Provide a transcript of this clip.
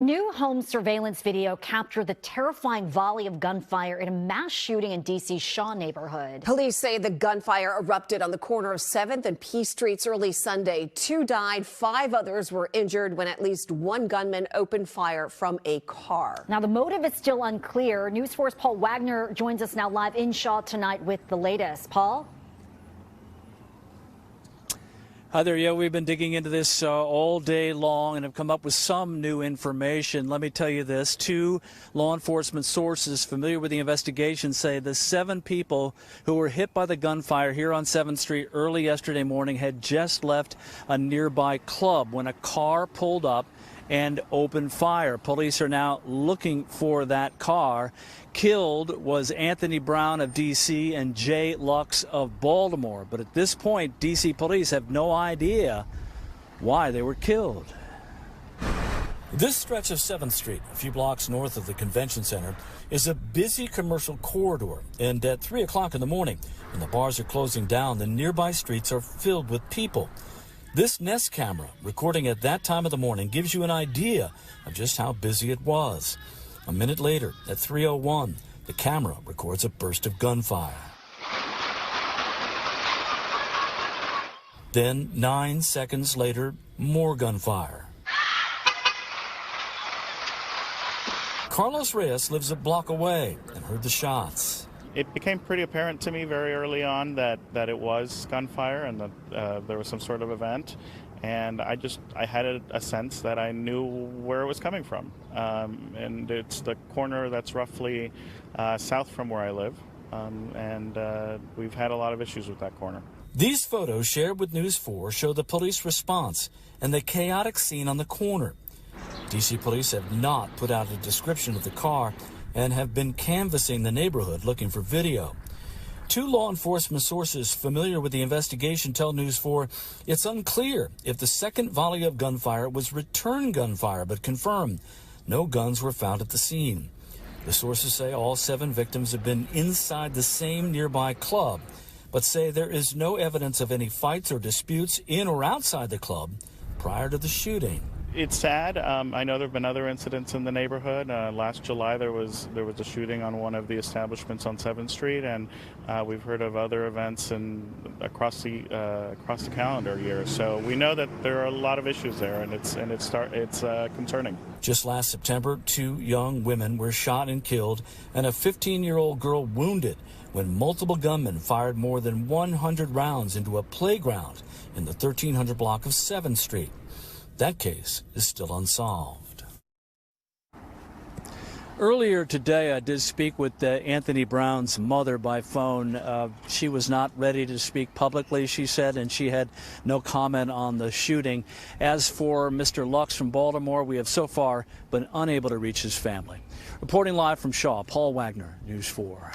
New home surveillance video captured the terrifying volley of gunfire in a mass shooting in D.C.'s Shaw neighborhood. Police say the gunfire erupted on the corner of 7th and P Streets early Sunday. 2 died, 5 others were injured when at least one gunman opened fire from a car. Now, the motive is still unclear. News 4's Paul Wagner joins us now live in Shaw tonight with the latest. Paul? Hi there. Yeah, we've been digging into this all day long and have come up with some new information. Let me tell you this. 2 law enforcement sources familiar with the investigation say the 7 people who were hit by the gunfire here on 7th Street early yesterday morning had just left a nearby club when a car pulled up and opened fire. Police are now looking for that car. Killed was Anthony Brown of D.C. and Jay Lux of Baltimore. But at this point, D.C. police have no idea why they were killed. This stretch of 7th Street, a few blocks north of the convention center, is a busy commercial corridor. And at 3 o'clock in the morning, when the bars are closing down, the nearby streets are filled with people. This Nest camera recording at that time of the morning gives you an idea of just how busy it was. A minute later, at 3:01, the camera records a burst of gunfire. Then, 9 seconds later, more gunfire. Carlos Reyes lives a block away and heard the shots. It became pretty apparent to me very early on that it was gunfire and that there was some sort of event. And I had a sense that I knew where it was coming from. And it's the corner that's roughly south from where I live. We've had a lot of issues with that corner. These photos shared with News 4 show the police response and the chaotic scene on the corner. D.C. police have not put out a description of the car and have been canvassing the neighborhood looking for video. 2 law enforcement sources familiar with the investigation tell News 4 it's unclear if the second volley of gunfire was return gunfire, but confirmed no guns were found at the scene. The sources say all 7 victims have been inside the same nearby club, but say there is no evidence of any fights or disputes in or outside the club prior to the shooting. It's sad. I know there have been other incidents in the neighborhood. Last July, there was a shooting on one of the establishments on 7th Street, and we've heard of other events across the calendar year. So we know that there are a lot of issues there, and it's concerning. Just last September, 2 young women were shot and killed, and a 15-year-old girl wounded when multiple gunmen fired more than 100 rounds into a playground in the 1300 block of 7th Street. That case is still unsolved. Earlier today, I did speak with Anthony Brown's mother by phone. She was not ready to speak publicly, she said, and she had no comment on the shooting. As for Mr. Lux from Baltimore, we have so far been unable to reach his family. Reporting live from Shaw, Paul Wagner, News 4.